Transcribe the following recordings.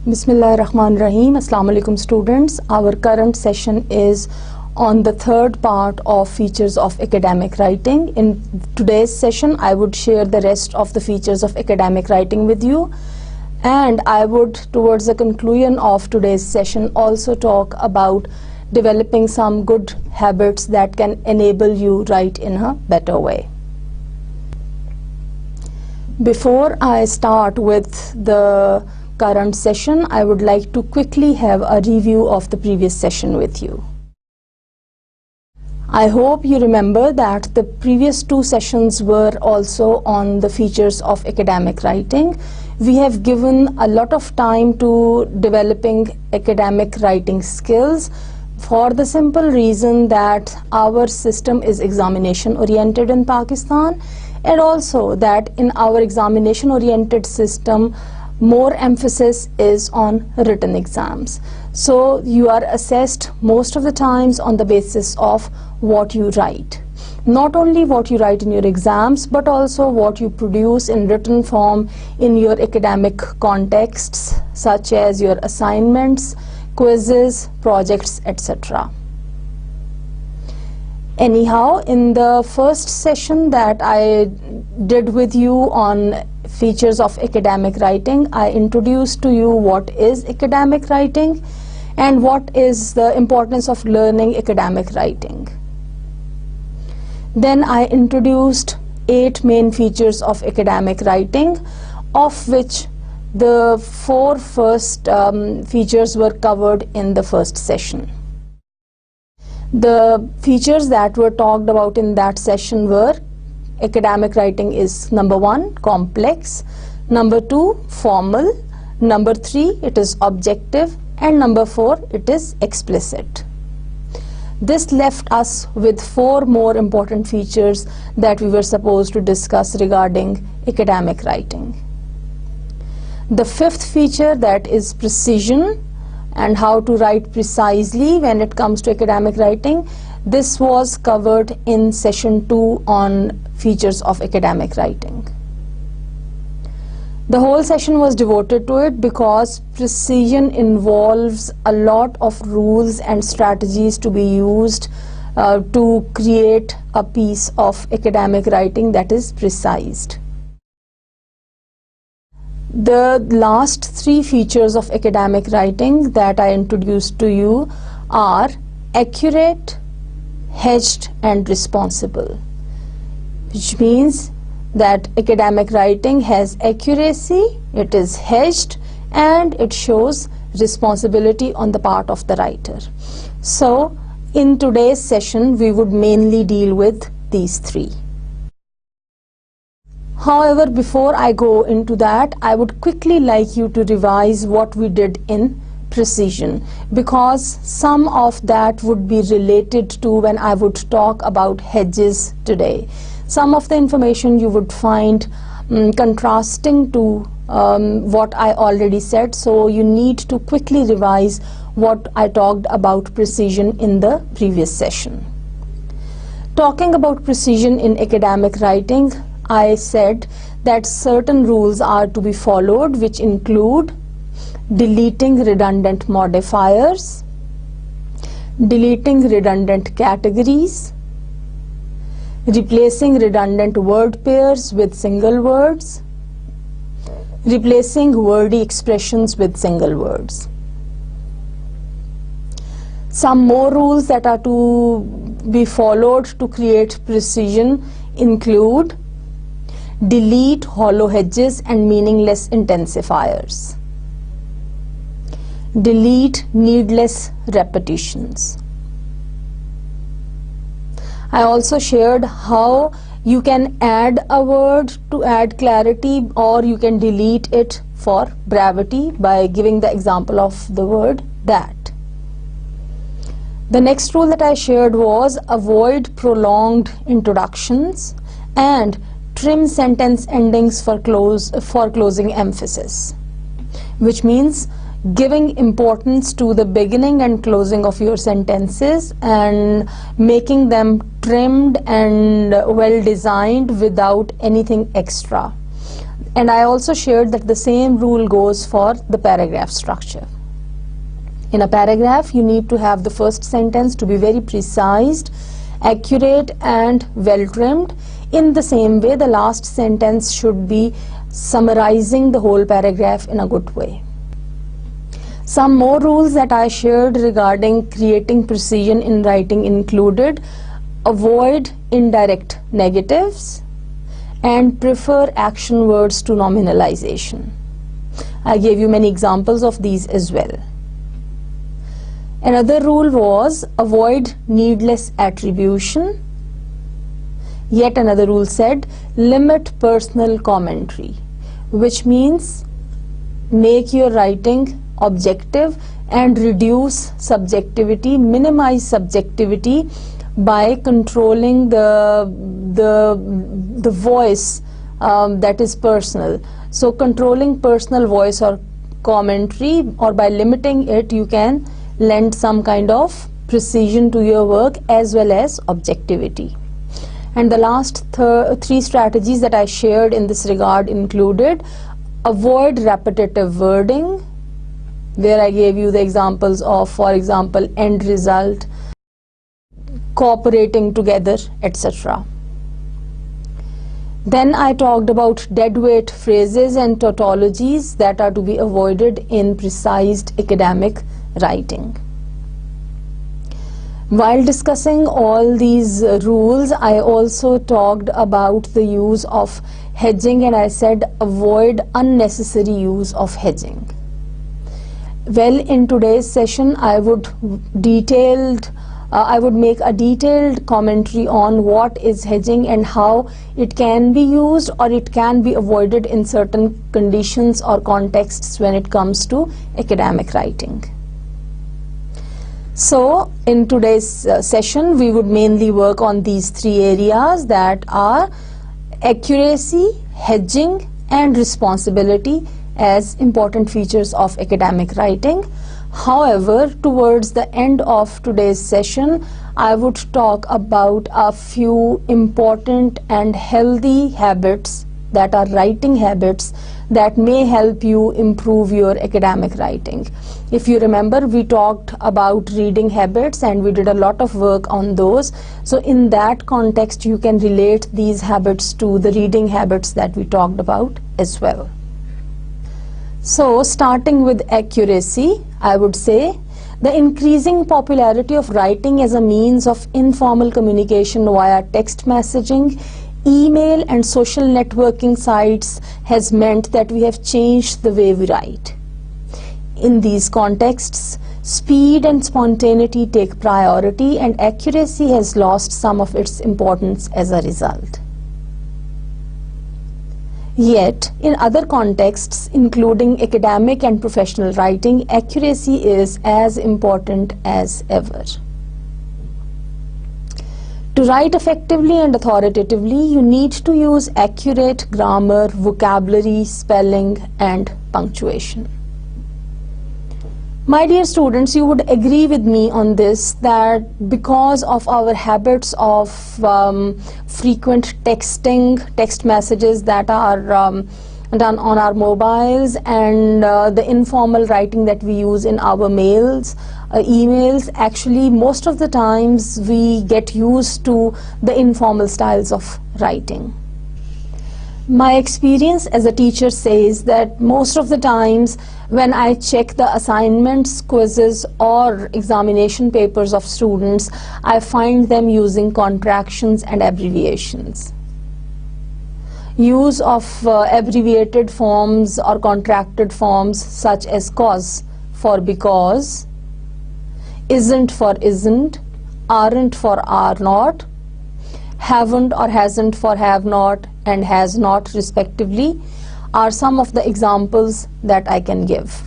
Bismillahirrahmanirrahim. Assalamu alaikum students. Our current session is on the third part of features of academic writing. In today's session, I would share the rest of the features of academic writing with you. And I would, towards the conclusion of today's session, also talk about developing some good habits that can enable you write in a better way. Before I start with the current session, I would like to quickly have a review of the previous session with you. I hope you remember that the previous two sessions were also on the features of academic writing. We have given a lot of time to developing academic writing skills for the simple reason that our system is examination oriented in Pakistan, and also that in our examination oriented system more emphasis is on written exams. So you are assessed most of the times on the basis of what you write. Not only what you write in your exams, but also what you produce in written form in your academic contexts, such as your assignments, quizzes, projects, etc. Anyhow, in the first session that I did with you on features of academic writing, I introduced to you what is academic writing and what is the importance of learning academic writing. Then I introduced 8 main features of academic writing, of which the 4 first features were covered in the first session. The features that were talked about in that session were: academic writing is number 1, complex; number 2, formal; number 3, it is objective; and number 4, it is explicit. This left us with 4 more important features that we were supposed to discuss regarding academic writing. The 5th feature, that is precision and how to write precisely when it comes to academic writing, this was covered in session 2 on features of academic writing. The whole session was devoted to it because precision involves a lot of rules and strategies to be used to create a piece of academic writing that is precise. The last 3 features of academic writing that I introduced to you are accurate, hedged, and responsible, which means that academic writing has accuracy, it is hedged, and it shows responsibility on the part of the writer. So in today's session we would mainly deal with these 3. However, before I go into that, I would quickly like you to revise what we did in precision, because some of that would be related to when I would talk about hedges today. Some of the information you would find contrasting to what I already said, so you need to quickly revise what I talked about precision in the previous session. Talking about precision in academic writing, I said that certain rules are to be followed, which include deleting redundant modifiers, deleting redundant categories, replacing redundant word pairs with single words, replacing wordy expressions with single words. Some more rules that are to be followed to create precision include: delete hollow hedges and meaningless intensifiers, delete needless repetitions. I also shared how you can add a word to add clarity, or you can delete it for brevity by giving the example of the word that. The next rule that I shared was avoid prolonged introductions and trim sentence endings for closing emphasis, which means giving importance to the beginning and closing of your sentences and making them trimmed and well designed without anything extra. And I also shared that the same rule goes for the paragraph structure. In a paragraph, you need to have the first sentence to be very precise, accurate and well trimmed. In the same way, the last sentence should be summarizing the whole paragraph in a good way. Some more rules that I shared regarding creating precision in writing included: avoid indirect negatives and prefer action words to nominalization. I gave you many examples of these as well. Another rule was avoid needless attribution. Yet another rule said limit personal commentary, which means make your writing objective and reduce subjectivity, minimize subjectivity by controlling the voice that is personal. So controlling personal voice or commentary, or by limiting it, you can lend some kind of precision to your work as well as objectivity. And the last three strategies that I shared in this regard included: avoid repetitive wording, where I gave you the examples of, for example, end result, cooperating together, etc. Then I talked about deadweight phrases and tautologies that are to be avoided in precise academic writing. While discussing all these rules, I also talked about the use of hedging, and I said avoid unnecessary use of hedging. Well, in today's session, I would make a detailed commentary on what is hedging and how it can be used or it can be avoided in certain conditions or contexts when it comes to academic writing. So, in today's session, we would mainly work on these three areas, that are accuracy, hedging, and responsibility as important features of academic writing. However, towards the end of today's session, I would talk about a few important and healthy habits, that are writing habits, that may help you improve your academic writing. If you remember, we talked about reading habits and we did a lot of work on those. So in that context, you can relate these habits to the reading habits that we talked about as well. So starting with accuracy, I would say the increasing popularity of writing as a means of informal communication via text messaging, email and social networking sites has meant that we have changed the way we write. In these contexts, speed and spontaneity take priority and accuracy has lost some of its importance as a result. Yet, in other contexts, including academic and professional writing, accuracy is as important as ever. To write effectively and authoritatively, you need to use accurate grammar, vocabulary, spelling, and punctuation. My dear students, you would agree with me on this, that because of our habits of frequent texting, text messages that are done on our mobiles, and the informal writing that we use in our mails, emails, actually most of the times we get used to the informal styles of writing. My experience as a teacher says that most of the times when I check the assignments, quizzes or examination papers of students, I find them using contractions and abbreviations. Use of abbreviated forms or contracted forms such as cause for because, isn't for isn't, aren't for are not, haven't or hasn't for have not, and has not respectively are some of the examples that I can give.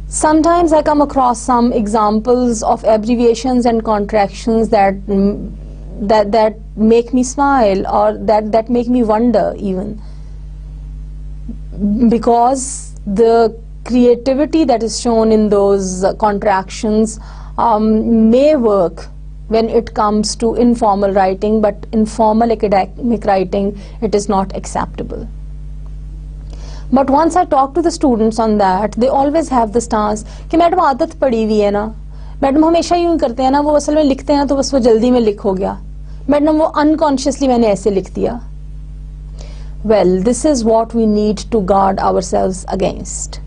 Sometimes I come across some examples of abbreviations and contractions that make me smile, or that make me wonder even, because the creativity that is shown in those contractions may work when it comes to informal writing, but informal academic writing, it is not acceptable. But once I talk to the students on that, they always have the stance कि madam आदत पड़ी हुई है ना, madam हमेशा यूं करते हैं ना, वो असल में लिखते हैं ना तो बस वो जल्दी में लिख हो गया, मैडम वो अनकॉन्शियसली मैंने ऐसे लिख दिया. Well, this is what we need to guard ourselves against.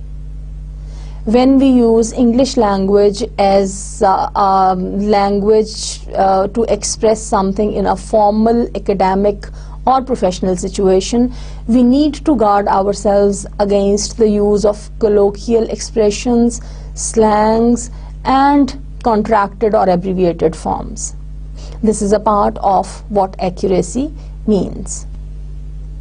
When we use English language as a language to express something in a formal academic or professional situation, we need to guard ourselves against the use of colloquial expressions, slangs, and contracted or abbreviated forms. This is a part of what accuracy means.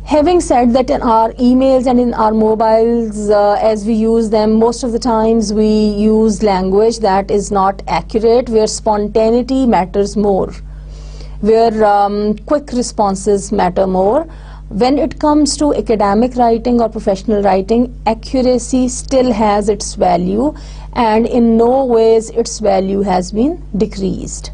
Having said that, in our emails and in our mobiles, as we use them, most of the times we use language that is not accurate, where spontaneity matters more, where quick responses matter more. When it comes to academic writing or professional writing, accuracy still has its value, and in no ways its value has been decreased.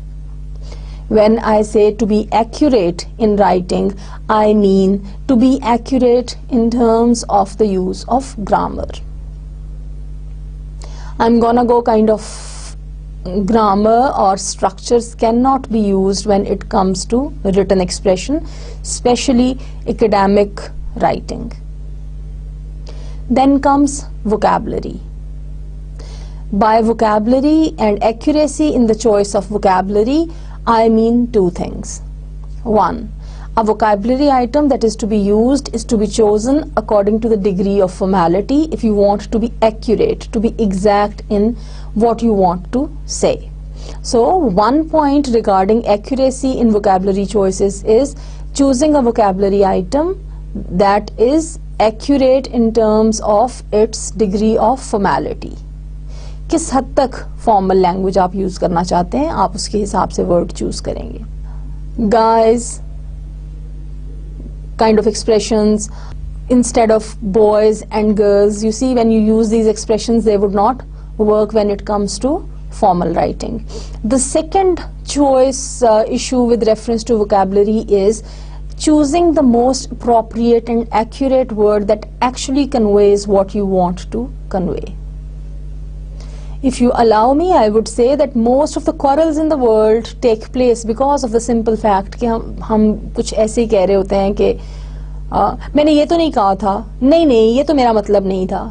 When I say to be accurate in writing, I mean to be accurate in terms of the use of grammar. I'm gonna go kind of grammar or structures cannot be used when it comes to written expression, especially academic writing. Then comes vocabulary. By vocabulary and accuracy in the choice of vocabulary, I mean two things. One, a vocabulary item that is to be used is to be chosen according to the degree of formality if you want to be accurate, to be exact in what you want to say. So one point regarding accuracy in vocabulary choices is choosing a vocabulary item that is accurate in terms of its degree of formality. किस हद तक formal language आप use करना चाहते हैं, आप उसके हिसाब से वर्ड चूज करेंगे. Guys, kind of expressions instead of boys and girls, you see, when you use these expressions, they would not work when it comes to formal writing. The second choice issue with reference to vocabulary is choosing the most appropriate and accurate word that actually conveys what you want to convey. If you allow me, I would say that most of the quarrels in the world take place because of the simple fact कि हम कुछ ऐसे ही कह रहे होते हैं कि मैंने ये तो नहीं कहा था, नहीं नहीं ये तो मेरा मतलब नहीं था,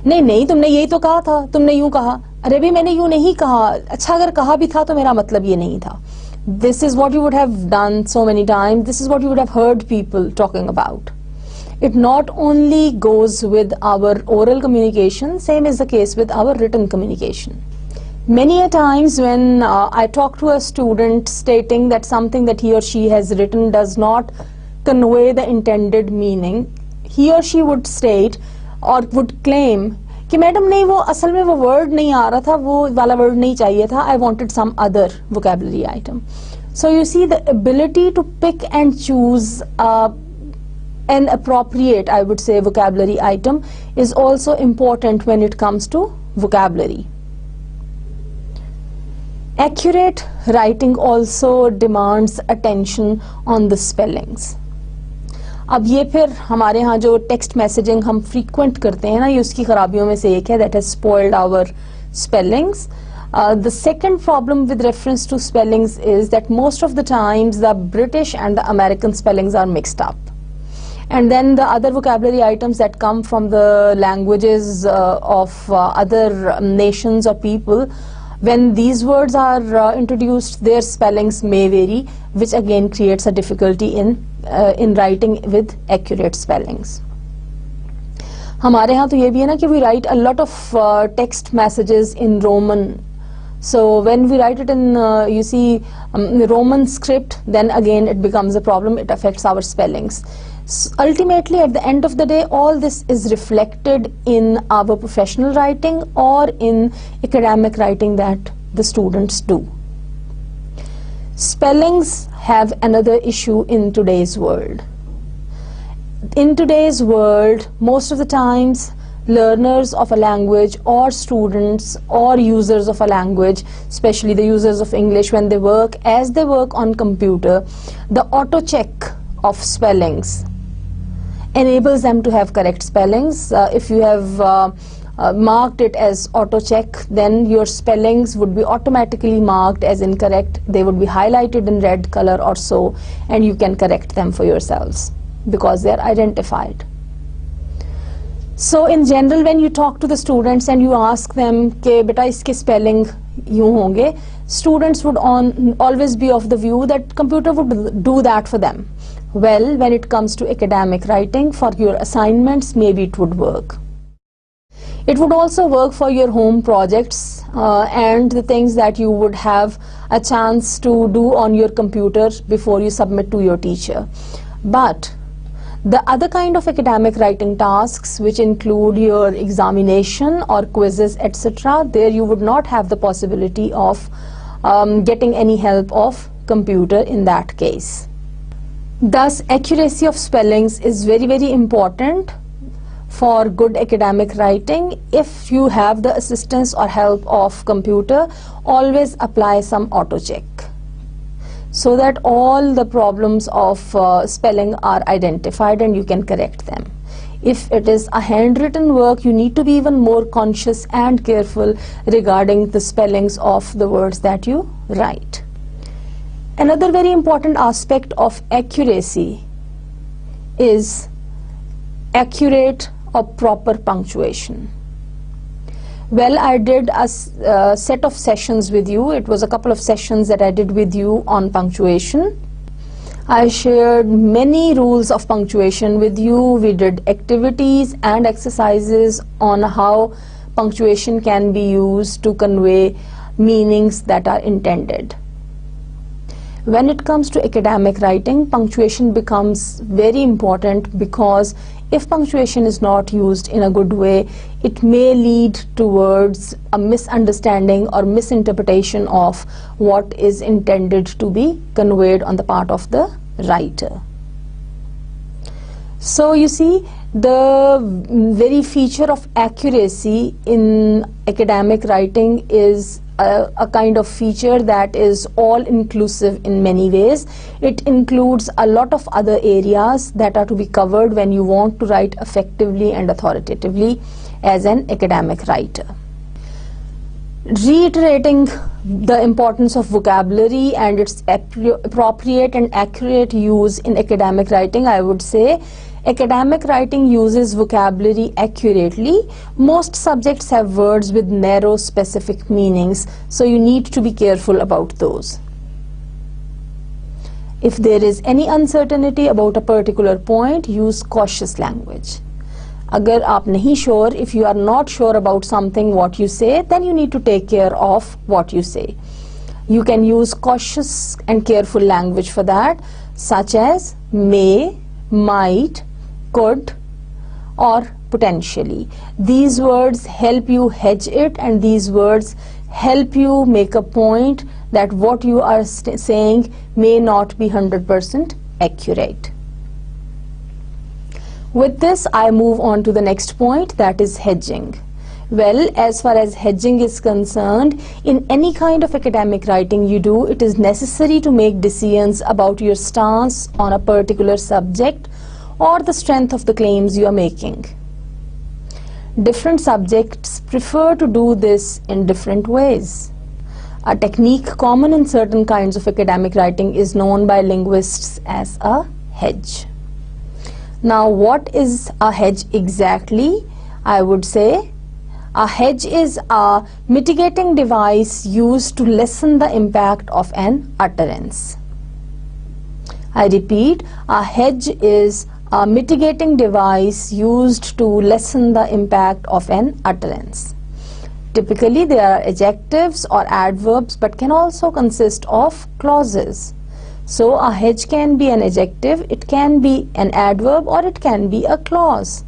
नहीं नहीं तुमने यही तो कहा था, तुमने यूं कहा, अरे भी मैंने यूं नहीं कहा, अच्छा अगर कहा भी था तो मेरा मतलब ये नहीं था. This is what you would have done so many times. This is what you would have heard people talking about. It not only goes with our oral communication, same is the case with our written communication. Many a times when I talk to a student stating that something that he or she has written does not convey the intended meaning, he or she would state or would claim कि madam नहीं वो असल में वो word नहीं आ रहा था, वो वाला वर्ड नहीं चाहिए था, I wanted some other vocabulary item. So you see, the ability to pick and choose an appropriate, I would say, vocabulary item is also important when it comes to vocabulary. Accurate writing also demands attention on the spellings. अब ये फिर हमारे यहाँ जो text messaging हम frequent करते हैं ना, ये उसकी खराबियों में से एक है, that has spoiled our spellings. The second problem with reference to spellings is that most of the times the British and the American spellings are mixed up. And then the other vocabulary items that come from the languages of other nations or people, when these words are introduced, their spellings may vary, which again creates a difficulty in writing with accurate spellings. हमारे यहाँ तो ये भी है ना कि we write a lot of text messages in Roman. So when we write it in, you see, Roman script, then again it becomes a problem. It affects our spellings. Ultimately, at the end of the day, all this is reflected in our professional writing or in academic writing that the students do. Spellings have another issue in today's world. In today's world, most of the times, learners of a language or students or users of a language, especially the users of English, when they work, as they work on computer, the auto check of spellings enables them to have correct spellings. If you have marked it as auto check, then your spellings would be automatically marked as incorrect. They would be highlighted in red color or so, and you can correct them for yourselves because they are identified. So in general, when you talk to the students and you ask them ke beta iske spelling यूं होंगे, students would always be of the view that computer would do that for them. Well, when it comes to academic writing, for your assignments, maybe it would work. It would also work for your home projects and the things that you would have a chance to do on your computer before you submit to your teacher. But the other kind of academic writing tasks, which include your examination or quizzes, etc., there you would not have the possibility of getting any help of computer in that case. Thus, accuracy of spellings is very, very important for good academic writing. If you have the assistance or help of computer, always apply some auto check so that all the problems of spelling are identified and you can correct them. If it is a handwritten work, you need to be even more conscious and careful regarding the spellings of the words that you write. Another very important aspect of accuracy is accurate or proper punctuation. Well, I did a set of sessions with you. It was a couple of sessions that I did with you on punctuation. I shared many rules of punctuation with you. We did activities and exercises on how punctuation can be used to convey meanings that are intended. When it comes to academic writing, punctuation becomes very important because if punctuation is not used in a good way, it may lead towards a misunderstanding or misinterpretation of what is intended to be conveyed on the part of the writer. So you see, the very feature of accuracy in academic writing is a kind of feature that is all-inclusive in many ways. It includes a lot of other areas that are to be covered when you want to write effectively and authoritatively as an academic writer. Reiterating the importance of vocabulary and its appropriate and accurate use in academic writing, I would say academic writing uses vocabulary accurately. Most subjects have words with narrow specific meanings, so you need to be careful about those. If there is any uncertainty about a particular point, use cautious language. Agar aap nahi sure, if you are not sure about something what you say, then you need to take care of what you say. You can use cautious and careful language for that, such as may, might, could, or potentially. These words help you hedge it, and these words help you make a point that what you are saying may not be 100% accurate. With this, I move on to the next point, that is hedging. Well, as far as hedging is concerned, in any kind of academic writing you do, it is necessary to make decisions about your stance on a particular subject or the strength of the claims you are making. Different subjects prefer to do this in different ways. A technique common in certain kinds of academic writing is known by linguists as a hedge. Now, what is a hedge exactly? I would say a hedge is a mitigating device used to lessen the impact of an utterance. I repeat, a hedge is a mitigating device used to lessen the impact of an utterance. Typically, there are adjectives or adverbs, but can also consist of clauses. So, a hedge can be an adjective, it can be an adverb, or it can be a clause.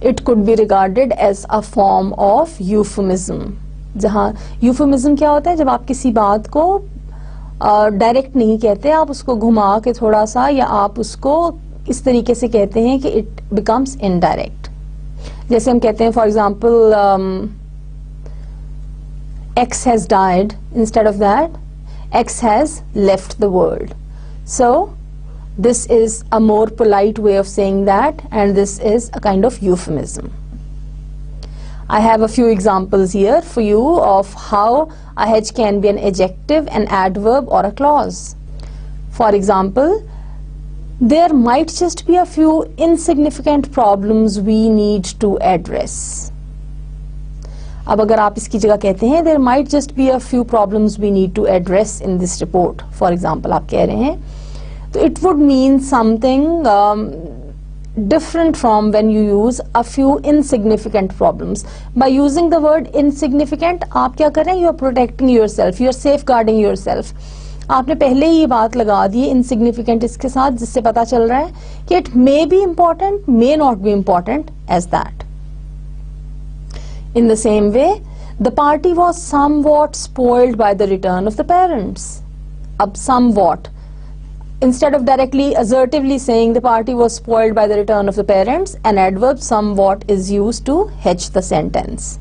It could be regarded as a form of euphemism. जहाँ euphemism क्या होता है? जब आप किसी बात को direct नहीं कहते, आप उसको घुमा के थोड़ा सा, या आप उसको इस तरीके से कहते हैं कि इट बिकम्स इनडायरेक्ट. जैसे हम कहते हैं for example X has died, instead of that X has left the world. So This is a more polite way of saying that, and this is a kind of euphemism. I have a few examples here for you of how a hedge can be an adjective, an adverb, or a clause. For example, there might just be a few insignificant problems we need to address. अब अगर आप इसकी जगह कहते हैं there might just be a few problems we need to address in this report, for example, आप कह रहे हैं, तो it would mean something different from when you use a few insignificant problems. By using the word insignificant, आप क्या कर रहे हैं? You are protecting yourself, you are safeguarding yourself. आपने पहले ही ये बात लगा दी insignificant इसके साथ, जिससे पता चल रहा है कि it may be important, may not be important as that. In the same way, the party was somewhat spoiled by the return of the parents. Ab somewhat. Instead of directly assertively saying the party was spoiled by the return of the parents, an adverb somewhat is used to hedge the sentence.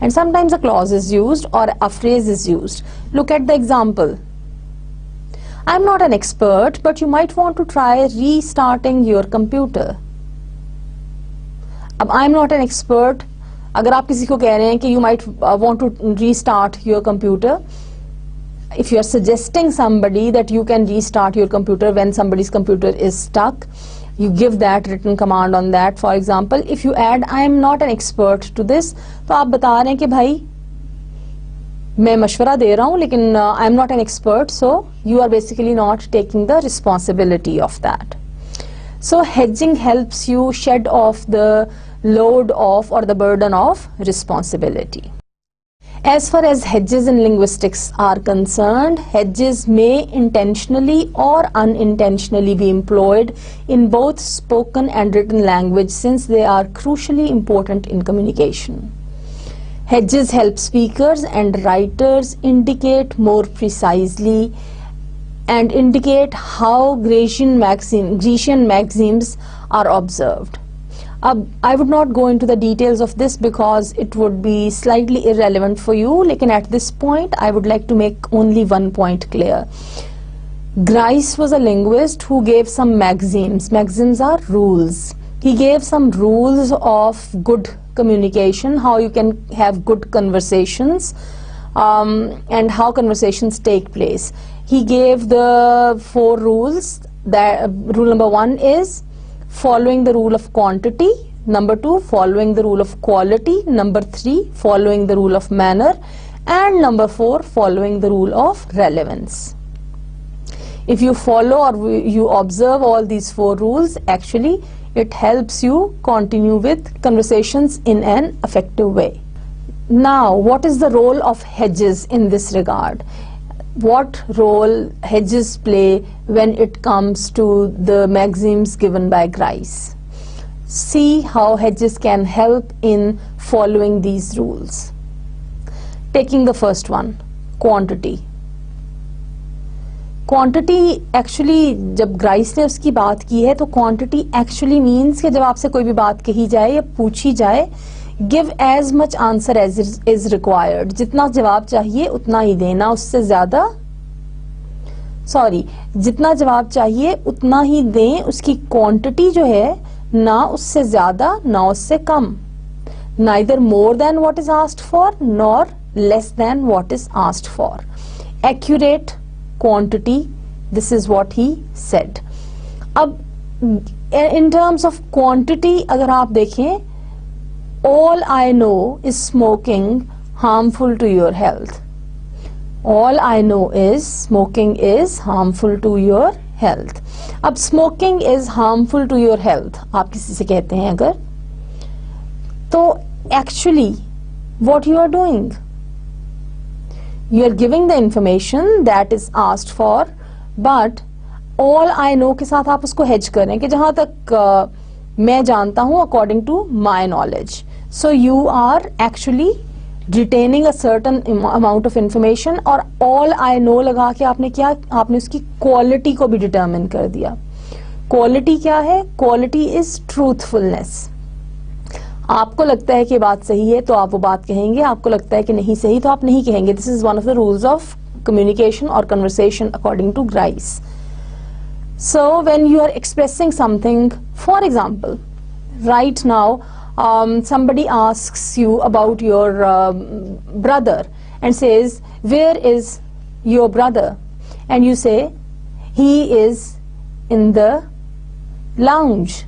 And sometimes a clause is used or a phrase is used. Look at the example. I'm not an expert, but you might want to try restarting your computer. Ab I'm not an expert. अगर आप किसी को कह रहे हैं कि you might want to restart your computer, if you are suggesting somebody that you can restart your computer when somebody's computer is stuck, you give that written command on that. For example, if you add I am not an expert to this, तो आप बता रहे हैं कि भाई मैं मशवरा दे रहा हूँ लेकिन I am not an expert, so you are basically not taking the responsibility of that. So hedging helps you shed off the load of or the burden of responsibility. As far as hedges in linguistics are concerned, hedges may intentionally or unintentionally be employed in both spoken and written language since they are crucially important in communication. Hedges help speakers and writers indicate more precisely and indicate how Grecian maxims are observed. I would not go into the details of this because it would be slightly irrelevant for you, lekin at this point I would like to make only one point clear. Grice was a linguist who gave some maxims. Maxims are rules. He gave some rules of good communication, how you can have good conversations and how conversations take place. He gave the 4 rules. That rule number 1 is following the rule of quantity, number 2 following the rule of quality, number 3 following the rule of manner, and number 4 following the rule of relevance. If you follow or you observe all these 4 rules, actually it helps you continue with conversations in an effective way. Now, what is the role of hedges in this regard? What role hedges play when it comes to the maxims given by Grice? See how hedges can help in following these rules. Taking the first one, quantity. Quantity actually, जब Grice ने उसकी बात की है तो quantity actually means कि जब आपसे कोई भी बात कही जाए या पूछी जाए, give as much answer as is required. जितना जवाब चाहिए उतना ही देना, उससे ज्यादा जितना जवाब चाहिए उतना ही दें. उसकी क्वांटिटी जो है ना उससे ज्यादा ना उससे कम. Neither more than what is asked for nor less than what is asked for. Accurate quantity, this is what he said. अब in terms of quantity अगर आप देखें, all I know is smoking harmful to your health. All I know is smoking is harmful to your health. अब smoking is harmful to your health आप किसी से कहते हैं अगर, तो actually what you are doing, you are giving the information that is asked for, but all I know के साथ आप उसको hedge करें कि जहाँ तक मैं जानता हूँ according to my knowledge. So you are actually retaining a certain amount of information, और all I know लगा के आपने क्या, आपने उसकी quality को भी determine कर दिया. Quality क्या है? Quality is truthfulness. आपको लगता है कि बात सही है तो आप वो बात कहेंगे, आपको लगता है कि नहीं सही तो आप नहीं कहेंगे. This is one of the rules of communication or conversation according to Grice. So when you are expressing something, for example, right now somebody asks you about your brother and says, where is your brother? And you say, he is in the lounge.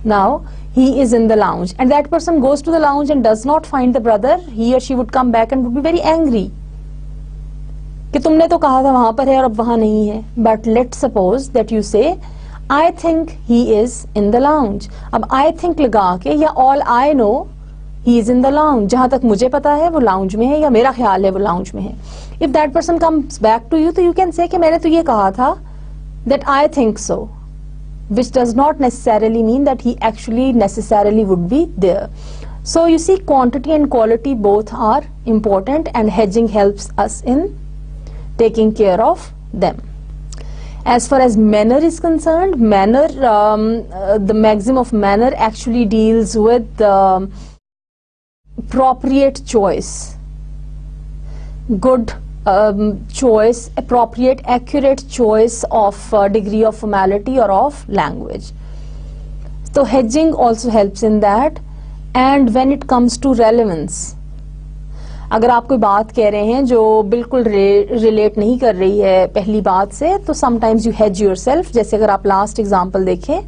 Now he is in the lounge, and that person goes to the lounge and does not find the brother. He or she would come back and would be very angry कि तुमने तो कहा था वहां पर है और अब वहां नहीं है. But let's suppose that you say, I think he is in the lounge. अब I think लगा के या all I know he is in the lounge, जहां तक मुझे पता है वो lounge में है या मेरा ख्याल है वो lounge में है. If that person comes back to you, तो you can say कि मैंने तो ये कहा था that I think so, which does not necessarily mean that he actually necessarily would be there. So you see, quantity and quality both are important, and hedging helps us in taking care of them. As far as manner is concerned, manner, the maxim of manner actually deals with appropriate choice, good choice, appropriate, accurate choice of degree of formality or of language. So hedging also helps in that. And when it comes to relevance, अगर आप कोई बात कह रहे हैं जो बिल्कुल relate नहीं कर रही है पहली बात से, तो समटाइम्स यू हेज योरसेल्फ. जैसे अगर आप लास्ट एग्जांपल देखें,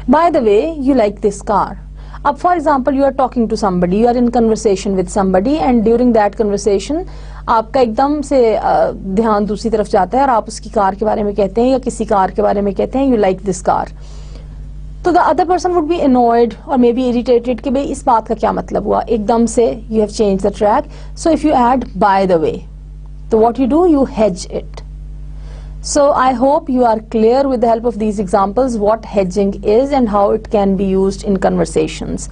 by the way you like this car. अब for example you are talking to somebody, you are in conversation with somebody, and during that conversation आपका एकदम से ध्यान दूसरी तरफ जाता है और आप उसकी कार के बारे में कहते हैं या किसी कार के बारे में कहते हैं, यू लाइक दिस कार. तो the other person would be annoyed और मे बी इरिटेटेड कि भाई इस बात का क्या मतलब हुआ, एकदम से you have change the track. So if you add by the way, तो what you do, you hedge it. So I hope you are clear with the help of these examples what hedging is and how it can be used in conversations.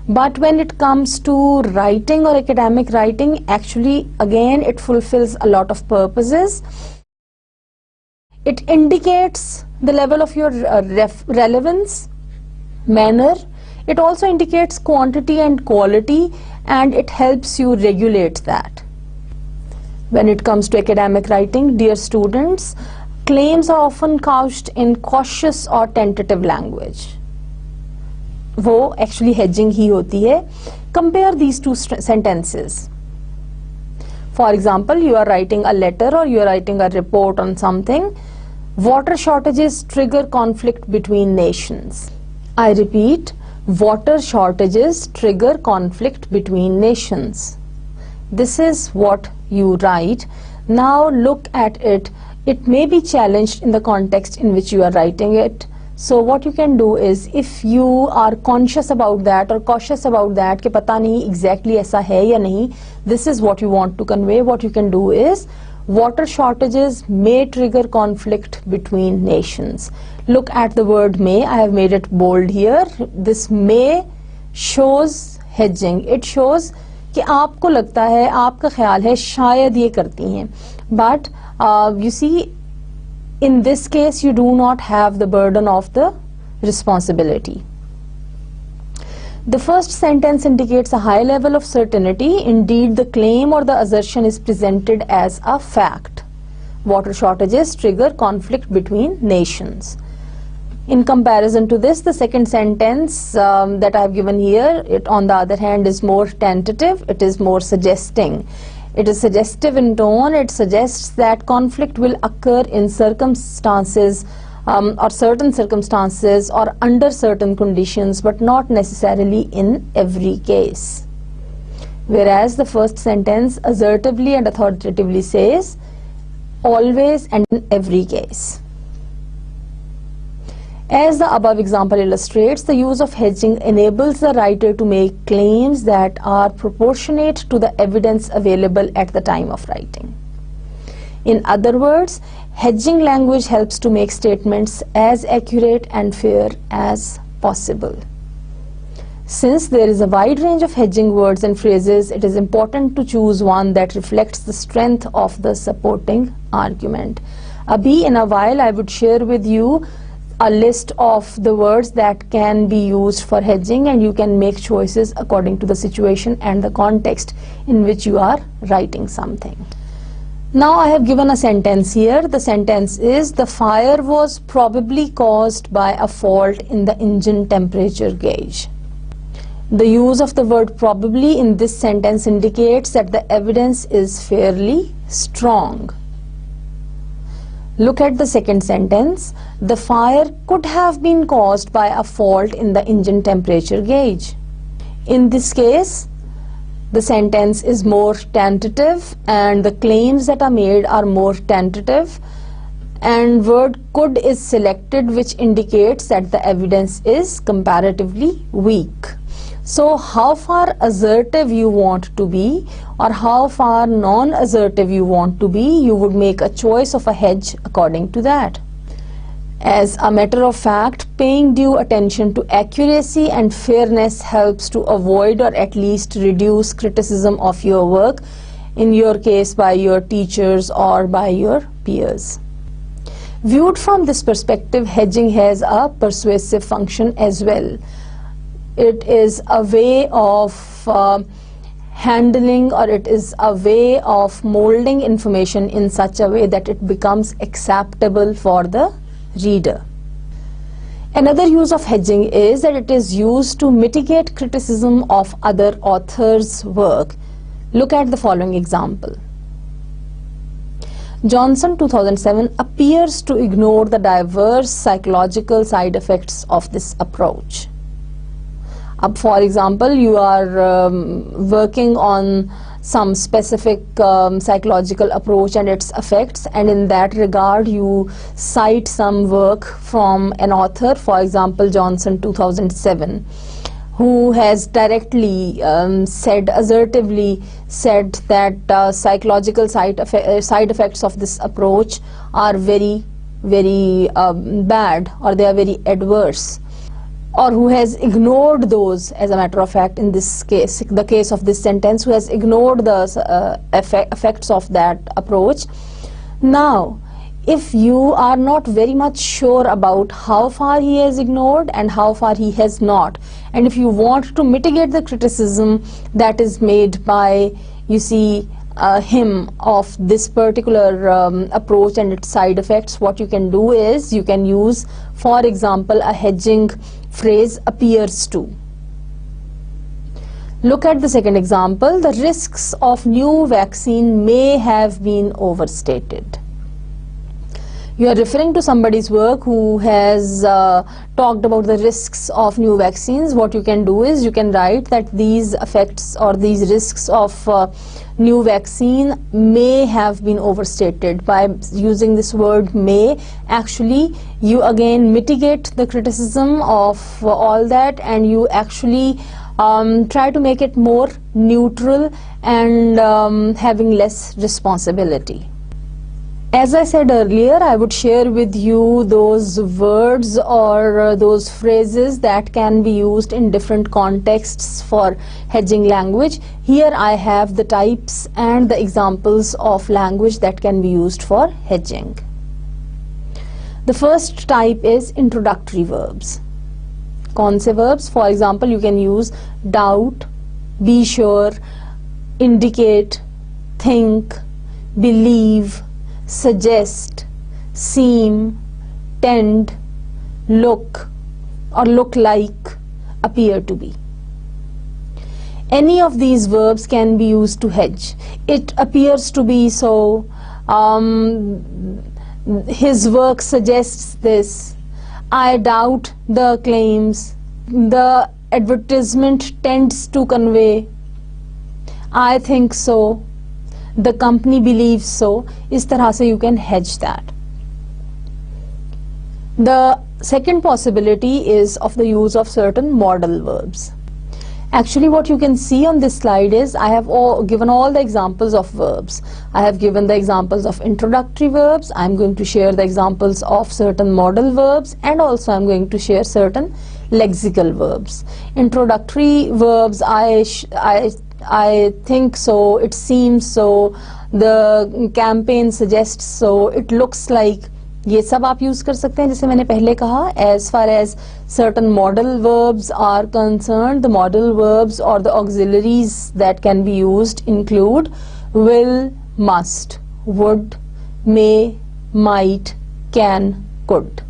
But when it comes to writing or academic writing, actually again it fulfills a lot of purposes. It indicates the level of your relevance, manner. It also indicates quantity and quality, and it helps you regulate that. When it comes to academic writing, dear students, claims are often couched in cautious or tentative language. वो actually hedging ही होती है. Compare these two sentences. For example, you are writing a letter or you are writing a report on something. Water shortages trigger conflict between nations. I repeat, water shortages trigger conflict between nations. This is what you write. Now look at it. It may be challenged in the context in which you are writing it. So what you can do is, if you are conscious about that or cautious about that कि पता नहीं exactly ऐसा है या नहीं, this is what you want to convey. What you can do is, water shortages may trigger conflict between nations. Look at the word may. I have made it bold here. This may shows hedging. It shows कि आपको लगता है, आपका ख्याल है शायद ये करती हैं, but you see, in this case you do not have the burden of the responsibility. The first sentence indicates a high level of certainty. Indeed, the claim or the assertion is presented as a fact. Water shortages trigger conflict between nations. In comparison to this, the second sentence that I have given here, it on the other hand is more tentative. It is more suggesting. It is suggestive in tone. It suggests that conflict will occur in circumstances or certain circumstances or under certain conditions, but not necessarily in every case. Whereas the first sentence assertively and authoritatively says always and in every case. As the above example illustrates, the use of hedging enables the writer to make claims that are proportionate to the evidence available at the time of writing. In other words, hedging language helps to make statements as accurate and fair as possible. Since there is a wide range of hedging words and phrases, it is important to choose one that reflects the strength of the supporting argument. Abhi, in a while, I would share with you a list of the words that can be used for hedging, and you can make choices according to the situation and the context in which you are writing something. Now I have given a sentence here. The sentence is, the fire was probably caused by a fault in the engine temperature gauge. The use of the word probably in this sentence indicates that the evidence is fairly strong. Look at the second sentence. The fire could have been caused by a fault in the engine temperature gauge. In this case, the sentence is more tentative and the claims that are made are more tentative, and word could is selected, which indicates that the evidence is comparatively weak. So how far assertive you want to be or how far non-assertive you want to be, you would make a choice of a hedge according to that. As a matter of fact, paying due attention to accuracy and fairness helps to avoid or at least reduce criticism of your work, in your case by your teachers or by your peers. Viewed from this perspective, hedging has a persuasive function as well. It is a way of handling, or it is a way of molding information in such a way that it becomes acceptable for the reader. Another use of hedging is that it is used to mitigate criticism of other authors' work. Look at the following example. Johnson 2007 appears to ignore the diverse psychological side effects of this approach. For example, you are working on some specific psychological approach and its effects, and in that regard you cite some work from an author, for example Johnson 2007, who has directly assertively said that psychological side effects of this approach are very bad, or they are very adverse, or who has ignored those, as a matter of fact in this case, the case of this sentence, who has ignored the effects of that approach. Now, if you are not very much sure about how far he has ignored and how far he has not, and if you want to mitigate the criticism that is made by, you see, him of this particular approach and its side effects, what you can do is you can use, for example, a hedging phrase, appears to. Look at the second example. The risks of new vaccine may have been overstated. You are referring to somebody's work who has talked about the risks of new vaccines. What you can do is you can write that these effects or these risks of new vaccine may have been overstated. By using this word may, actually you again mitigate the criticism of all that, and you actually try to make it more neutral and having less responsibility. As I said earlier, I would share with you those words or those phrases that can be used in different contexts for hedging language. Here I have the types and the examples of language that can be used for hedging. The first type is introductory verbs. कौन से verbs? For example, you can use doubt, be sure, indicate, think, believe, suggest, seem, tend, look or look like, appear to be. Any of these verbs can be used to hedge. It appears to be so, his work suggests this, I doubt the claims, the advertisement tends to convey, I think so, the company believes so. इस तरह से you can hedge that. The second possibility is of the use of certain modal verbs. Actually, what you can see on this slide is I have given all the examples of verbs. I have given the examples of introductory verbs. I am going to share the examples of certain modal verbs, and also I am going to share certain lexical verbs. Introductory verbs, I think so, it seems so, the campaign suggests so, it looks like, ये सब आप use कर सकते हैं. जैसे मैंने पहले कहा, as far as certain modal verbs are concerned, the modal verbs or the auxiliaries that can be used include will, must, would, may, might, can, could.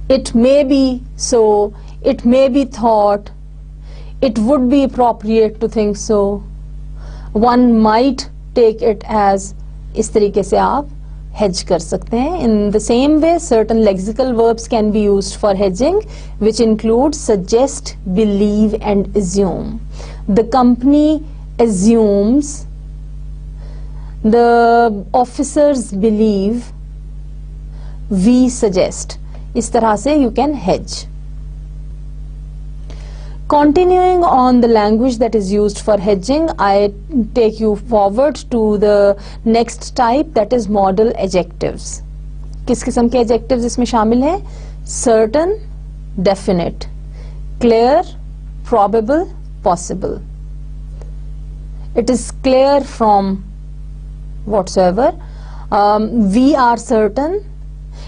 It may be so, it may be thought, it would be appropriate to think so, one might take it as. इस तरीके से आप hedge कर सकते हैं. In the same way, certain lexical verbs can be used for hedging, which include suggest, believe and assume. The company assumes, the officers believe, we suggest. इस तरह से you can hedge. Continuing on the language that is used for hedging, I take you forward to the next type, that is modal adjectives. किस किस्म के adjectives इसमें शामिल हैं? Certain, definite, clear, probable, possible. It is clear from whatsoever. We are certain.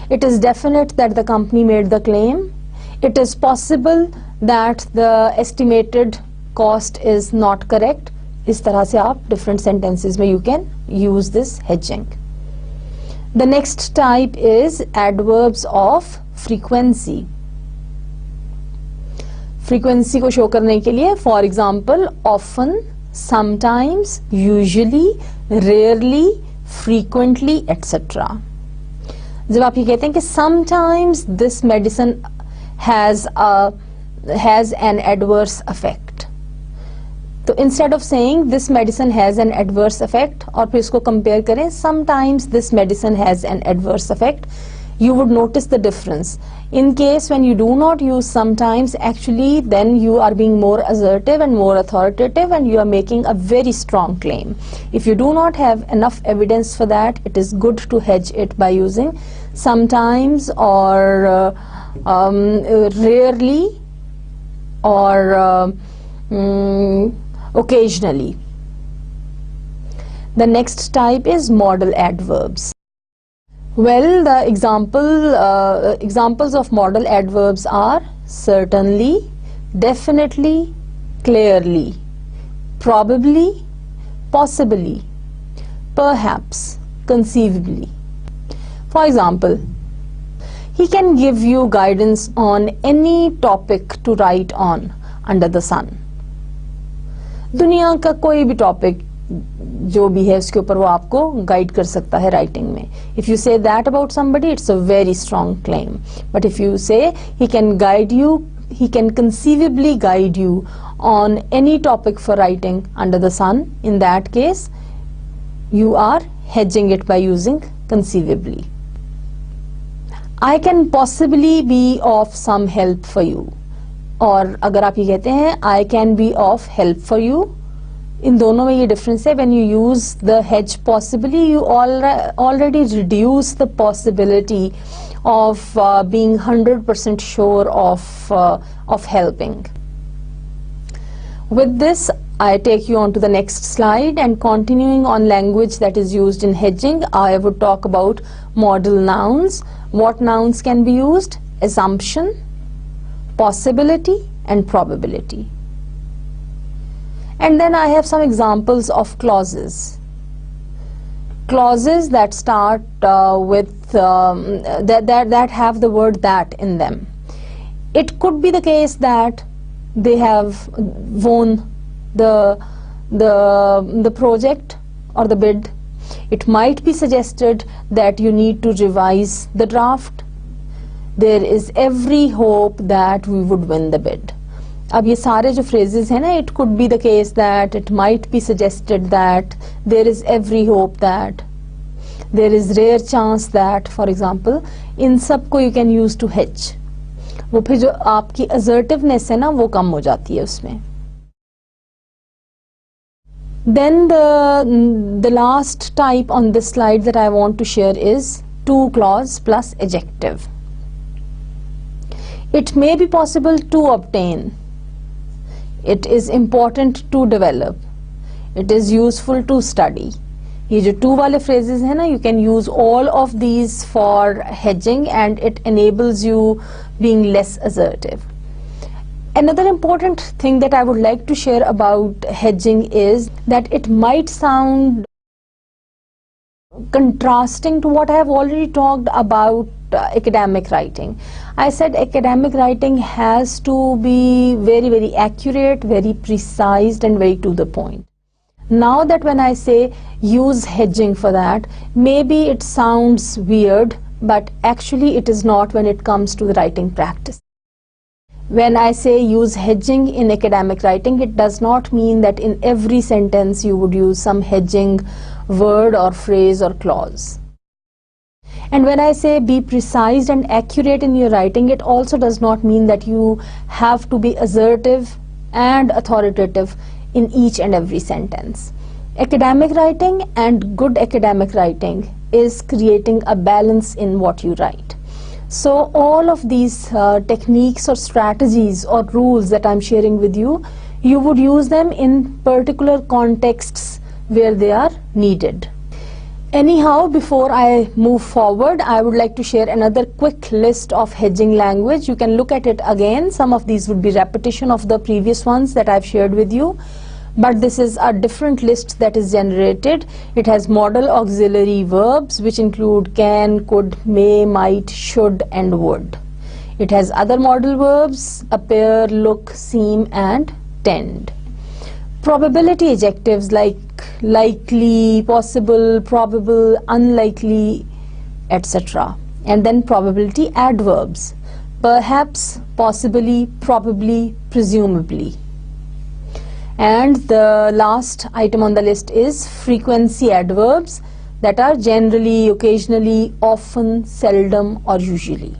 It is definite that the company made the claim. It is possible that the estimated cost is not correct. इस तरह से आप different sentences में you can use this hedging. The next type is adverbs of frequency. Frequency को show करने के लिए, for example, often, sometimes, usually, rarely, frequently, etc. जब आप ये कहते हैं कि sometimes this medicine has an adverse effect, तो instead of saying this medicine has an adverse effect और फिर इसको compare करें sometimes this medicine has an adverse effect, you would notice the difference. In case when you do not use sometimes, actually then you are being more assertive and more authoritative and you are making a very strong claim. If you do not have enough evidence for that, it is good to hedge it by using sometimes or rarely or occasionally. The next type is modal adverbs. Well, the examples of modal adverbs are certainly, definitely, clearly, probably, possibly, perhaps, conceivably. For example, he can give you guidance on any topic to write on under the sun. दुनिया का कोई भी topic जो भी है उसके ऊपर वो आपको गाइड कर सकता है राइटिंग में. If you say that about somebody, it's a very strong claim. But if you say he can guide you, he can conceivably guide you on any topic for writing under the sun, in that case you are hedging it by using conceivably. I can possibly be of some help for you. और अगर आप ये कहते हैं I can be of help for you, इन दोनों में ये difference है. When you use the hedge possibly, you already reduce the possibility of being 100% sure of helping. With this, I take you on to the next slide, and continuing on language that is used in hedging, I would talk about modal nouns. What nouns can be used? Assumption, possibility and probability. And then I have some examples of clauses. Clauses that start with that have the word that in them. It could be the case that they have won the project or the bid. It might be suggested that you need to revise the draft. There is every hope that we would win the bid. अब ये सारे जो phrases हैं ना, it could be the case that, it might be suggested that, there is every hope that, there is rare chance that, for example, इन सब को you can use to hedge. वो फिर जो आपकी assertiveness है ना, वो कम हो जाती है उसमें. Then the last type on this slide that I want to share is to clause plus adjective. It may be possible to obtain. It is important to develop. It is useful to study. ये जो to वाले phrases हैं ना, you can use all of these for hedging and it enables you being less assertive. Another important thing that I would like to share about hedging is that it might sound contrasting to what I have already talked about academic writing. I said academic writing has to be very, very accurate, very precise, and very to the point. Now that when I say use hedging for that, maybe it sounds weird, but actually it is not when it comes to the writing practice. When I say use hedging in academic writing, it does not mean that in every sentence you would use some hedging word or phrase or clause. And when I say be precise and accurate in your writing, it also does not mean that you have to be assertive and authoritative in each and every sentence. Academic writing and good academic writing is creating a balance in what you write. So all of these techniques or strategies or rules that I'm sharing with you, you would use them in particular contexts where they are needed. Anyhow, before I move forward, I would like to share another quick list of hedging language. You can look at it again. Some of these would be repetition of the previous ones that I've shared with you, but this is a different list that is generated. It has modal auxiliary verbs which include can, could, may, might, should, and would. It has other modal verbs: appear, look, seem, and tend. Probability adjectives like likely, possible, probable, unlikely, etc. And then probability adverbs: perhaps, possibly, probably, presumably. And the last item on the list is frequency adverbs that are generally, occasionally, often, seldom, or usually.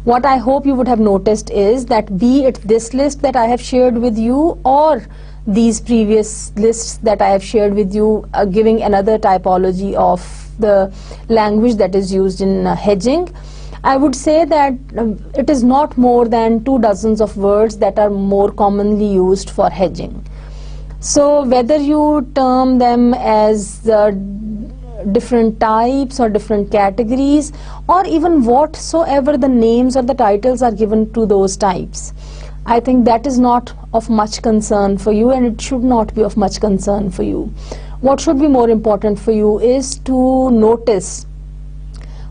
What I hope you would have noticed is that be it this list that I have shared with you or these previous lists that I have shared with you, giving another typology of the language that is used in hedging, I would say that it is not more than 24 of words that are more commonly used for hedging. So whether you term them as different types or different categories, or even whatsoever the names or the titles are given to those types, I think that is not of much concern for you, and it should not be of much concern for you. What should be more important for you is to notice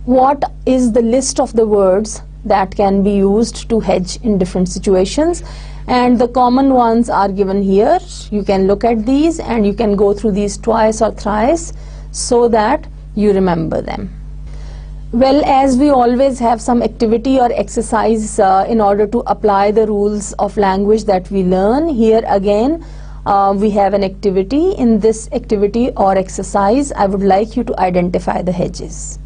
what is the list of the words that can be used to hedge in different situations, and the common ones are given here. You can look at these and you can go through these twice or thrice so that you remember them. Well, as we always have some activity or exercise in order to apply the rules of language that we learn, here again we have an activity. In this activity or exercise, I would like you to identify the hedges.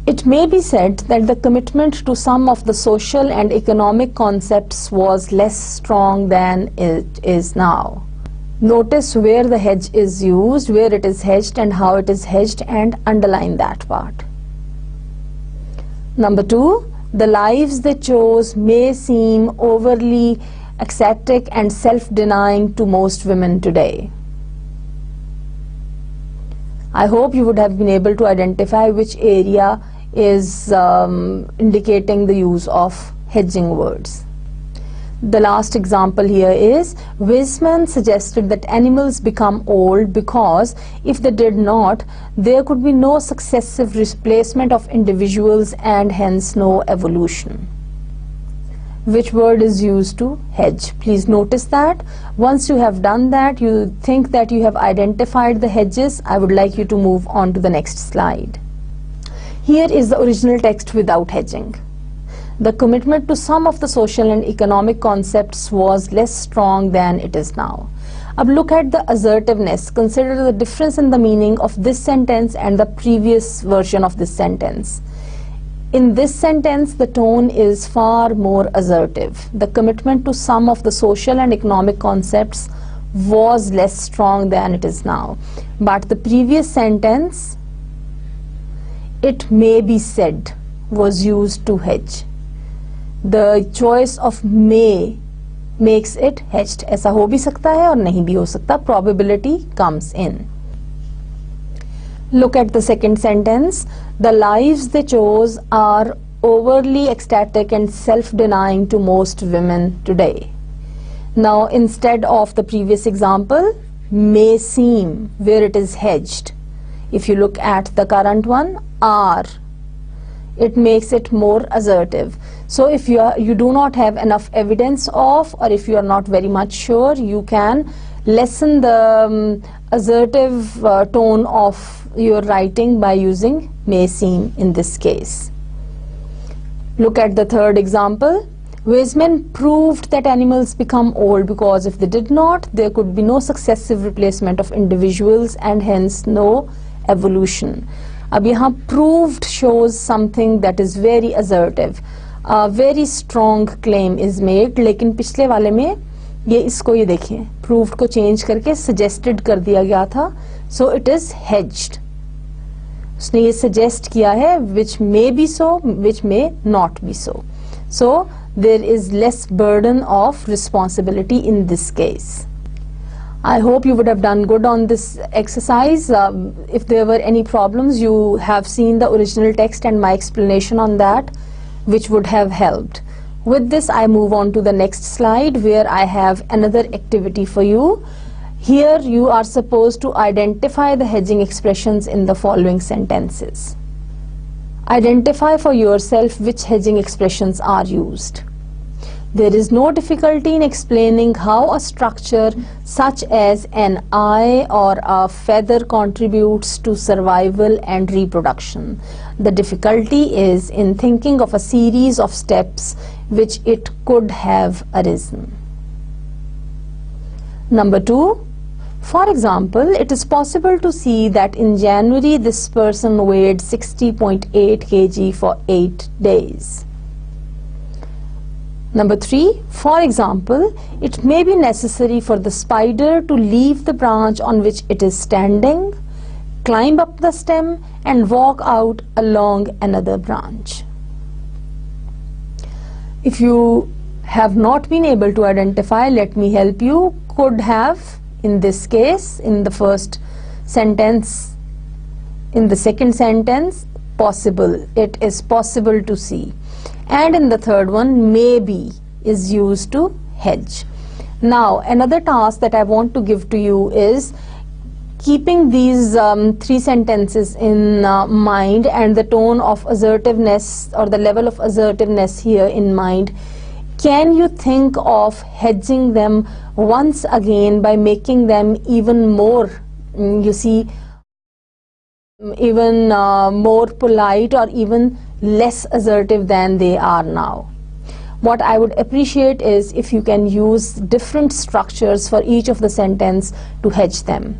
It may be said that the commitment to some of the social and economic concepts was less strong than it is now. Notice where the hedge is used, where it is hedged, and how it is hedged, and underline that part. Number 2, the lives they chose may seem overly ecstatic and self-denying to most women today. I hope you would have been able to identify which area is indicating the use of hedging words. The last example here is, Wiseman suggested that animals become old because if they did not, there could be no successive replacement of individuals and hence no evolution. Which word is used to hedge? Please notice that. Once you have done that, you think that you have identified the hedges, I would like you to move on to the next slide. Here is the original text without hedging. The commitment to some of the social and economic concepts was less strong than it is now. Now look at the assertiveness. Consider the difference in the meaning of this sentence and the previous version of this sentence. In this sentence, the tone is far more assertive. The commitment to some of the social and economic concepts was less strong than it is now. But the previous sentence, it may be said, was used to hedge. The choice of may makes it hedged. ऐसा हो भी सकता है और नहीं भी हो सकता. Probability comes in. Look at the second sentence. The lives they chose are overly ecstatic and self-denying to most women today. Now, instead of the previous example, may seem, where it is hedged, If you look at the current one, are, it makes it more assertive. So if you do not have enough evidence of, or if you are not very much sure, you can lessen the assertive tone of your writing by using may seem in this case. Look at the third example. Weismann proved that animals become old because if they did not, there could be no successive replacement of individuals and hence no evolution. अब यहाँ proved shows something that is very assertive. A very strong claim is made, लेकिन पिछले वाले में ये देखिए, proved को change करके suggested कर दिया गया था, so it is hedged. उसने ये suggest किया है which may be so, which may not be so. So there is less burden of responsibility in this case. I hope you would have done good on this exercise. If there were any problems, you have seen the original text and my explanation on that, which would have helped. With this, I move on to the next slide where I have another activity for you. Here you are supposed to identify the hedging expressions in the following sentences. Identify for yourself which hedging expressions are used. There is no difficulty in explaining how a structure such as an eye or a feather contributes to survival and reproduction. The difficulty is in thinking of a series of steps which it could have arisen. Number 2. For example, it is possible to see that in January this person weighed 60.8 kg for 8 days. Number 3, for example, it may be necessary for the spider to leave the branch on which it is standing, climb up the stem and walk out along another branch. If you have not been able to identify, let me help you. Could have, in this case, in the first sentence, in the second sentence, possible, it is possible to see. And in the third one, maybe is used to hedge. Now, another task that I want to give to you is keeping these 3 sentences in mind and the tone of assertiveness or the level of assertiveness here in mind. Can you think of hedging them once again by making them even more, you see, even more polite or even less assertive than they are now? What I would appreciate is if you can use different structures for each of the sentence to hedge them.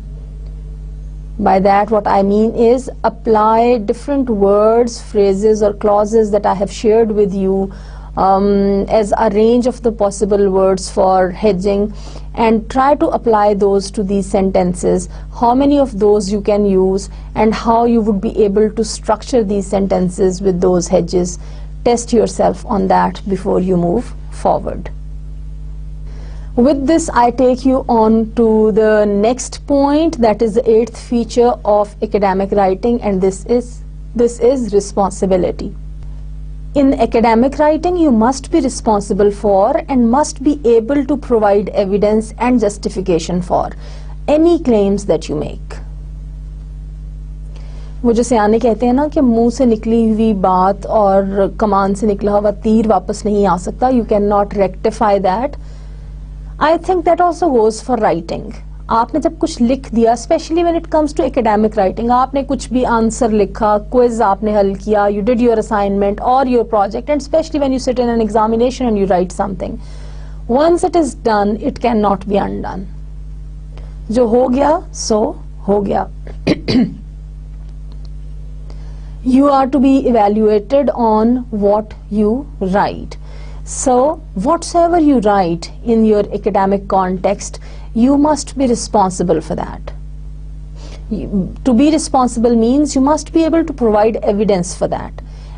By that what I mean is apply different words, phrases or clauses that I have shared with you as a range of the possible words for hedging and try to apply those to these sentences, how many of those you can use and how you would be able to structure these sentences with those hedges. Test yourself on that before you move forward. With this, I take you on to the next point, that is the 8th feature of academic writing, and this is responsibility. In academic writing, you must be responsible for and must be able to provide evidence and justification for any claims that you make. वो जो सियाने कहते हैं ना कि मुंह से निकली हुई बात और कमान से निकला हुआ तीर वापस नहीं आ सकता, you cannot rectify that. I think that also goes for writing. आपने जब कुछ लिख दिया, especially when it comes to academic writing, आपने कुछ भी आंसर लिखा, quiz आपने हल किया, you did your assignment or your project, and especially when you sit in an examination and you write something, once it is done, it cannot be undone. जो हो गया सो हो गया. You are to be evaluated on what you write. So whatsoever you write in your academic context, you must be responsible for that. To be responsible means you must be able to provide evidence for that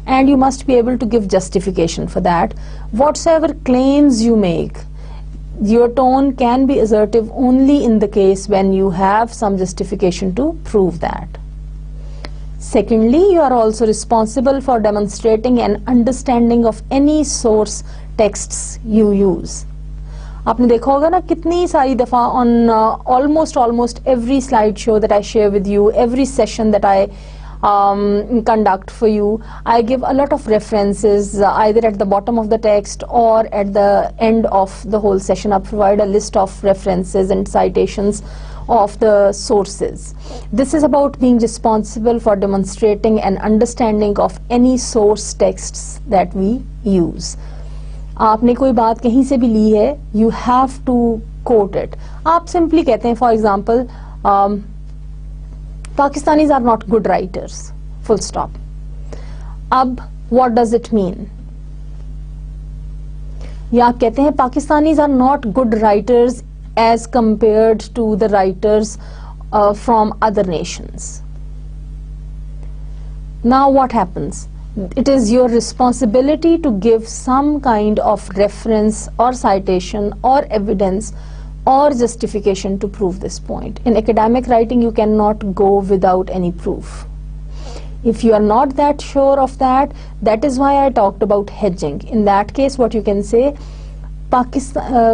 and you must be able to give justification for that. Whatsoever claims you make, your tone can be assertive only in the case when you have some justification to prove that. Secondly, you are also responsible for demonstrating an understanding of any source texts you use. आपने देखा होगा ना कितनी सारी दफ़ा on almost every slideshow that I share with you, every session that I conduct for you, I give a lot of references either at the bottom of the text or at the end of the whole session. I provide a list of references and citations of the sources. This is about being responsible for demonstrating an understanding of any source texts that we use. आपने कोई बात कहीं से भी ली है, you have to quote it. आप simply कहते हैं, for example, Pakistanis are not good writers, full stop. अब what does it mean? या आप कहते हैं Pakistanis are not good writers as compared to the writers from other nations. Now what happens? It is your responsibility to give some kind of reference or citation or evidence or justification to prove this point. In academic writing, you cannot go without any proof. If you are not that sure of that, that is why I talked about hedging. In that case, what you can say, Pakistanis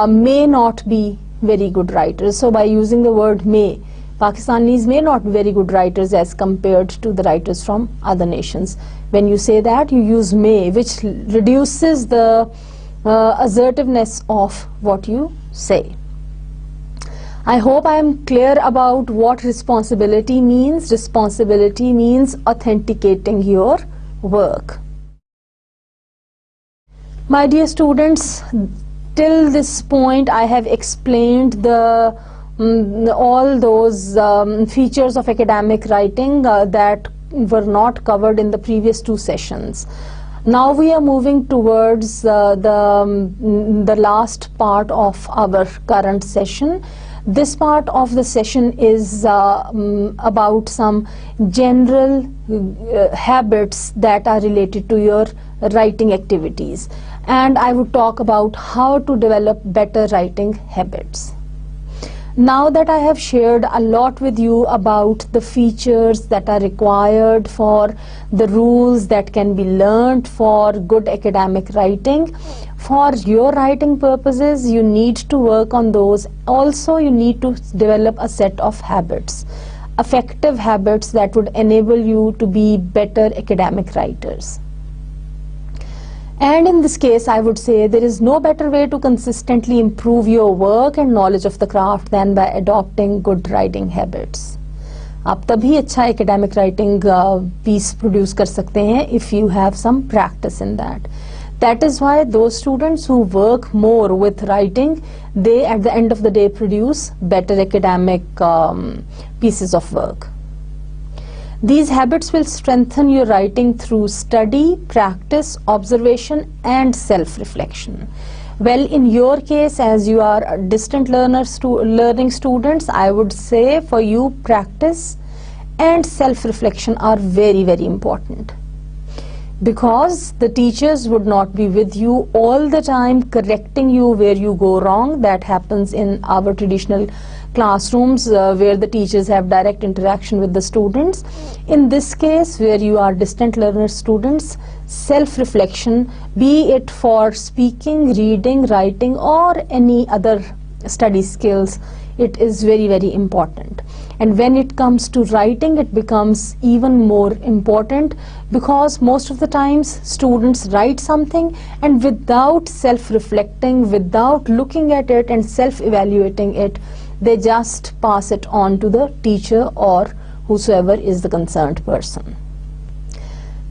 may not be very good writers. So by using the word may, Pakistanis may not be very good writers as compared to the writers from other nations. When you say that, you use may, which reduces the assertiveness of what you say. I hope I am clear about what responsibility means. Responsibility means authenticating your work. My dear students, till this point I have explained all those features of academic writing that were not covered in the previous two sessions. Now we are moving towards the last part of our current session. This part of the session is about some general habits that are related to your writing activities, and I would talk about how to develop better writing habits. Now that I have shared a lot with you about the features that are required for the rules that can be learned for good academic writing, for your writing purposes, you need to work on those. Also, you need to develop a set of habits, effective habits that would enable you to be better academic writers. And in this case, I would say there is no better way to consistently improve your work and knowledge of the craft than by adopting good writing habits. आप तभी अच्छा academic writing piece produce कर सकते हैं if you have some practice in that. That is why those students who work more with writing, they at the end of the day produce better academic pieces of work. These habits will strengthen your writing through study, practice, observation, and self-reflection. Well, in your case, as you are distant learning students, I would say for you practice and self-reflection are very, very important. Because the teachers would not be with you all the time correcting you where you go wrong. That happens in our traditional classrooms where the teachers have direct interaction with the students. In this case, where you are distant learner students, self-reflection, be it for speaking, reading, writing, or any other study skills, it is very, very important. And when it comes to writing, it becomes even more important, because most of the times students write something and without self-reflecting, without looking at it and self-evaluating it, they just pass it on to the teacher or whosoever is the concerned person.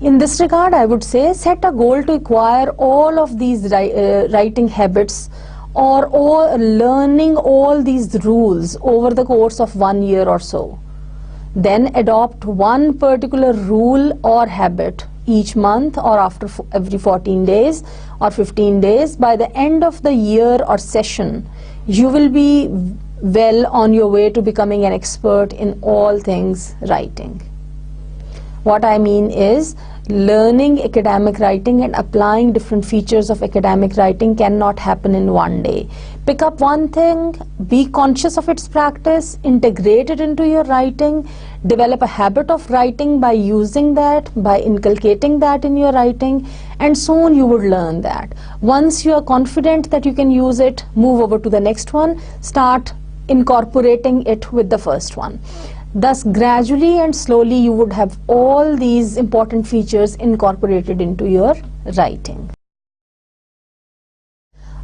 In this regard, I would say set a goal to acquire all of these writing habits or learning all these rules over the course of 1 year or so. Then adopt one particular rule or habit each month or after every 14 days or 15 days. By the end of the year or session, you will be well on your way to becoming an expert in all things writing. What I mean is, learning academic writing and applying different features of academic writing cannot happen in one day. Pick up one thing, be conscious of its practice, integrate it into your writing, develop a habit of writing by using that, by inculcating that in your writing, and soon you would learn that. Once you are confident that you can use it, move over to the next one, start incorporating it with the first one. Thus, gradually and slowly you would have all these important features incorporated into your writing.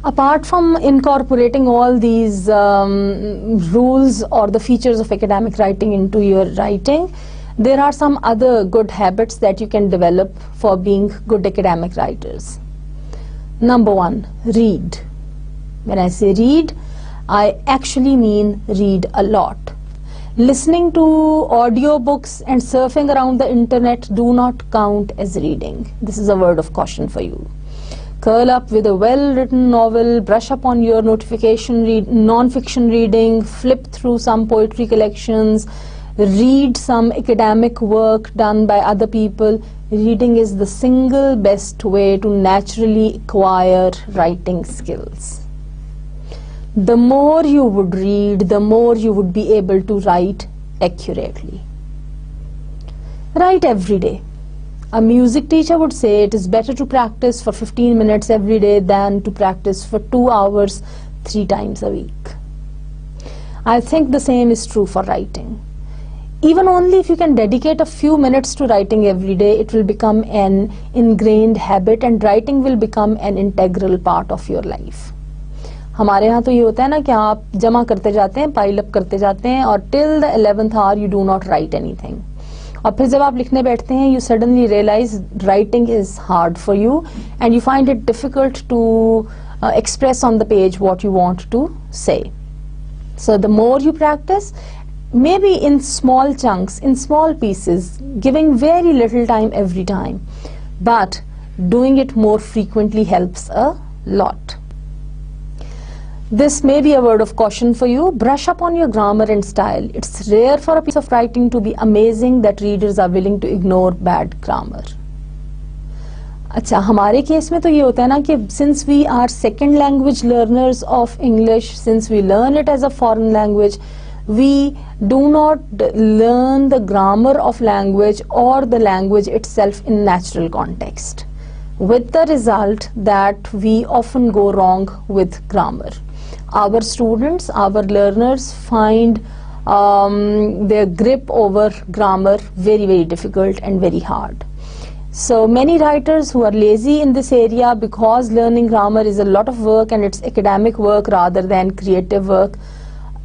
Apart from incorporating all these rules or the features of academic writing into your writing, there are some other good habits that you can develop for being good academic writers. Number one, read. When I say read, I actually mean read a lot. Listening to audiobooks and surfing around the internet do not count as reading. This is a word of caution for you. Curl up with a well-written novel, brush up on your non-fiction reading, flip through some poetry collections, read some academic work done by other people. Reading is the single best way to naturally acquire writing skills. The more you would read, the more you would be able to write accurately. Write every day. A music teacher would say it is better to practice for 15 minutes every day than to practice for 2 hours 3 times a week. I think the same is true for writing. Even only if you can dedicate a few minutes to writing every day, it will become an ingrained habit and writing will become an integral part of your life. हमारे यहाँ तो ये होता है ना कि आप जमा करते जाते हैं, पाइल अप करते जाते हैं और till the 11th hour you do not write anything. और फिर जब आप लिखने बैठते हैं, you suddenly realize writing is hard for you and you find it difficult to express on the page what you want to say. So the more you practice, maybe in small chunks, in small pieces, giving very little time every time, but doing it more frequently helps a lot. This may be a word of caution for you. Brush up on your grammar and style. It's rare for a piece of writing to be amazing that readers are willing to ignore bad grammar. अच्छा, हमारे case में तो ये होता है ना कि since we are second language learners of English, since we learn it as a foreign language, we do not learn the grammar of language or the language itself in natural context, with the result that we often go wrong with grammar. Our students, our learners find their grip over grammar very, very difficult and very hard. So many writers who are lazy in this area because learning grammar is a lot of work and it's academic work rather than creative work.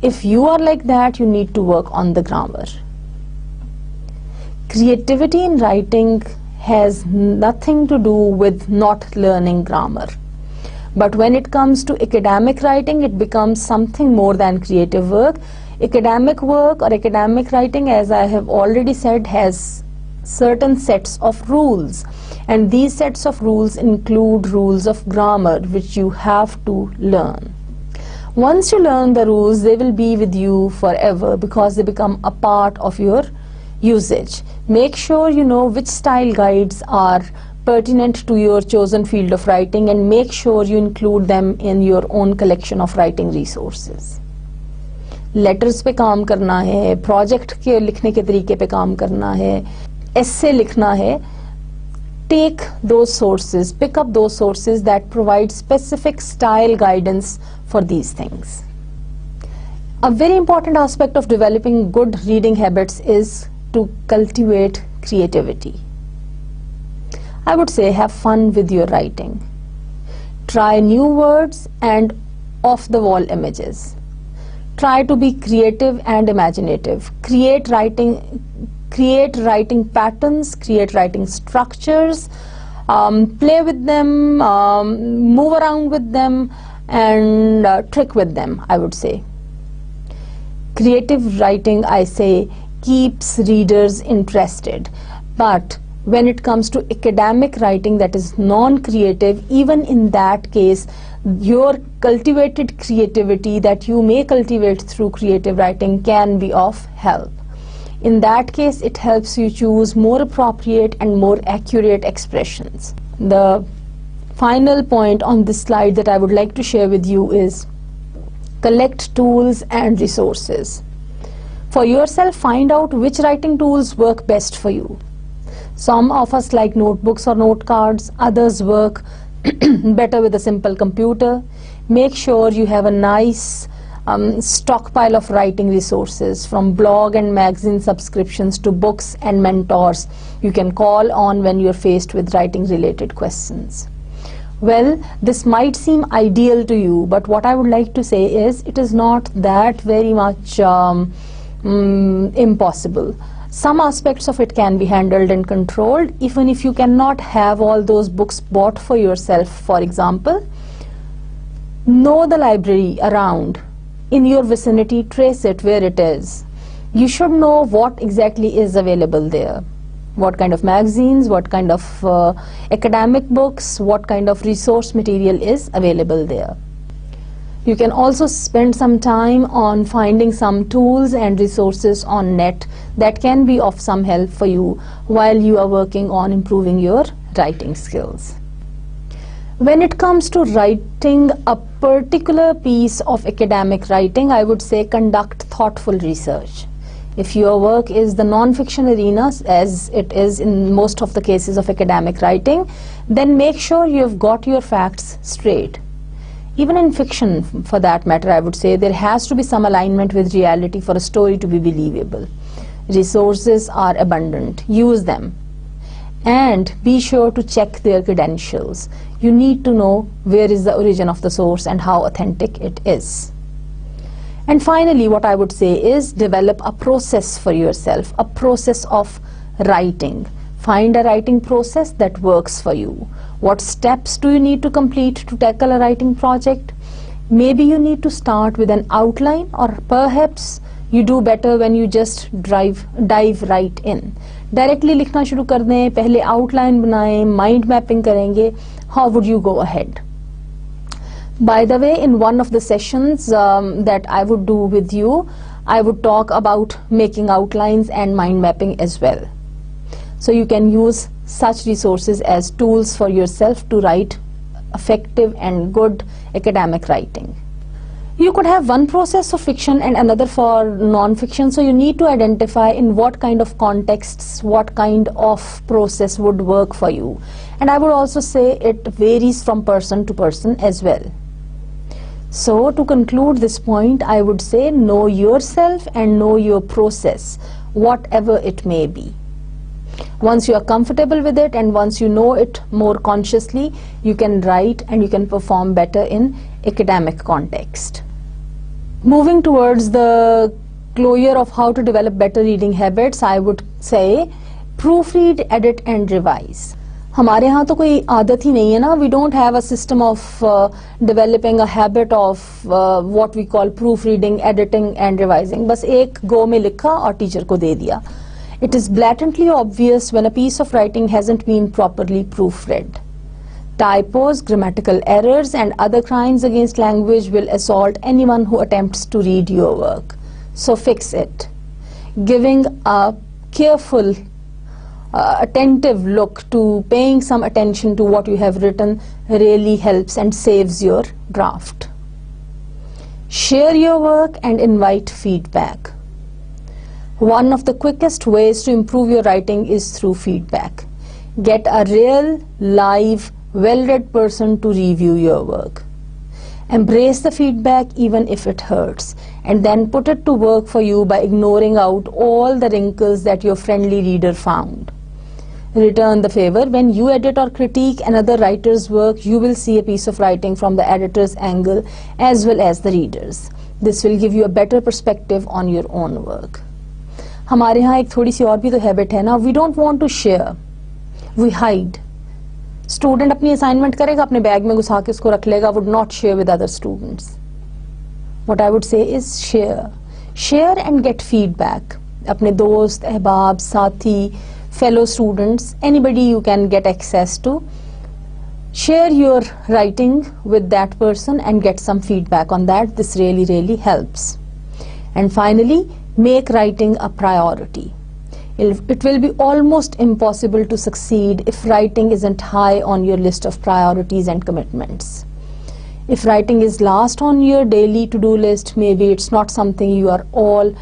If you are like that, you need to work on the grammar. Creativity in writing has nothing to do with not learning grammar. But when it comes to academic writing, it becomes something more than creative work. Academic work or academic writing, as I have already said, has certain sets of rules. And these sets of rules include rules of grammar, which you have to learn. Once you learn the rules, they will be with you forever because they become a part of your usage. Make sure you know which style guides are pertinent to your chosen field of writing and make sure you include them in your own collection of writing resources. Letters पे काम करना है, project के लिखने के तरीके पे काम करना है, essay लिखना है. Take those sources, pick up those sources that provide specific style guidance for these things. A very important aspect of developing good reading habits is to cultivate creativity. I would say have fun with your writing. Try new words and off-the-wall images. Try to be creative and imaginative. Create writing patterns, create writing structures, play with them, move around with them, and trick with them, I would say. Creative writing, I say, keeps readers interested. But when it comes to academic writing that is non-creative, even in that case, your cultivated creativity that you may cultivate through creative writing can be of help. In that case, it helps you choose more appropriate and more accurate expressions. The final point on this slide that I would like to share with you is collect tools and resources. For yourself, find out which writing tools work best for you. Some of us like notebooks or note cards, others work better with a simple computer. Make sure you have a nice stockpile of writing resources, from blog and magazine subscriptions to books and mentors you can call on when you're faced with writing related questions. Well, this might seem ideal to you, but what I would like to say is it is not that very much impossible. Some aspects of it can be handled and controlled, even if you cannot have all those books bought for yourself. For example, know the library around in your vicinity, trace it where it is. You should know what exactly is available there. What kind of magazines, what kind of academic books, what kind of resource material is available there. You can also spend some time on finding some tools and resources on net that can be of some help for you while you are working on improving your writing skills. When it comes to writing a particular piece of academic writing, I would say conduct thoughtful research. If your work is the non-fiction arena, as it is in most of the cases of academic writing, then make sure you've got your facts straight. Even in fiction, for that matter, I would say there has to be some alignment with reality for a story to be believable. Resources are abundant. Use them. And be sure to check their credentials. You need to know where is the origin of the source and how authentic it is. And finally, what I would say is develop a process for yourself, a process of writing. Find a writing process that works for you. What steps do you need to complete to tackle a writing project? Maybe you need to start with an outline, or perhaps you do better when you just dive right in. Directly लिखना शुरू कर दें, पहले outline बनाएं, mind mapping करेंगे. How would you go ahead? By the way, in one of the sessions that I would do with you, I would talk about making outlines and mind mapping as well. So you can use such resources as tools for yourself to write effective and good academic writing. You could have one process for fiction and another for non-fiction, so you need to identify in what kind of contexts, what kind of process would work for you. And I would also say it varies from person to person as well. So to conclude this point, I would say know yourself and know your process, whatever it may be. Once you are comfortable with it and once you know it more consciously, you can write and you can perform better in academic context. Moving towards the closure of how to develop better reading habits, I would say proofread, edit and revise. हमारे यहाँ तो कोई आदत ही नहीं है ना. We don't have a system of developing a habit of what we call proofreading, editing and revising. बस एक go में लिखा और टीचर को दे दिया. It is blatantly obvious when a piece of writing hasn't been properly proofread. Typos, grammatical errors and other crimes against language will assault anyone who attempts to read your work. So fix it. Giving a careful, attentive look to paying some attention to what you have written really helps and saves your draft. Share your work and invite feedback. One of the quickest ways to improve your writing is through feedback. Get a real, live, well-read person to review your work. Embrace the feedback even if it hurts, and then put it to work for you by ignoring out all the wrinkles that your friendly reader found. Return the favor. When you edit or critique another writer's work, you will see a piece of writing from the editor's angle as well as the reader's. This will give you a better perspective on your own work. हमारे यहाँ एक थोड़ी सी और भी तो habit है ना. We don't want to share. We hide. Student अपनी assignment करेगा, अपने बैग में घुसा के उसको रख लेगा, would not share with other students. What I would say is share. Share and get feedback. अपने दोस्त, अहबाब, साथी, fellow students, anybody you can get access to. Share your writing with that person and get some feedback on that. This really helps. And finally, make writing a priority. It will be almost impossible to succeed if writing isn't high on your list of priorities and commitments. If writing is last on your daily to-do list, maybe it's not something you're all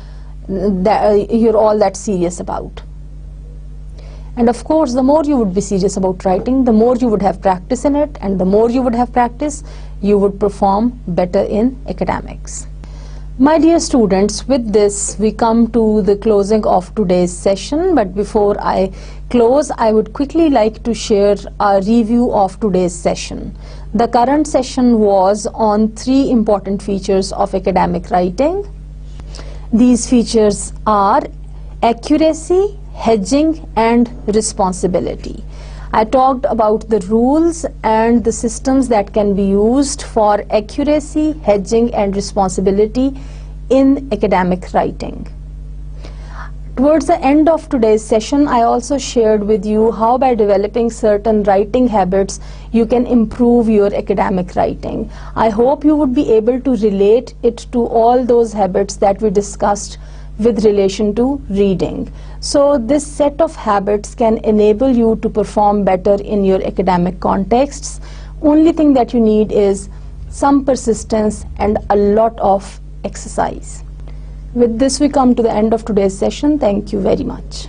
that serious about. And of course, the more you would be serious about writing, the more you would have practice in it, and the more you would have practice, you would perform better in academics. My dear students, with this we come to the closing of today's session, but before I close, I would quickly like to share a review of today's session. The current session was on 3 important features of academic writing. These features are accuracy, hedging, and responsibility. I talked about the rules and the systems that can be used for accuracy, hedging, and responsibility in academic writing. Towards the end of today's session, I also shared with you how by developing certain writing habits, you can improve your academic writing. I hope you would be able to relate it to all those habits that we discussed with relation to reading. So this set of habits can enable you to perform better in your academic contexts. Only thing that you need is some persistence and a lot of exercise. With this, we come to the end of today's session. Thank you very much.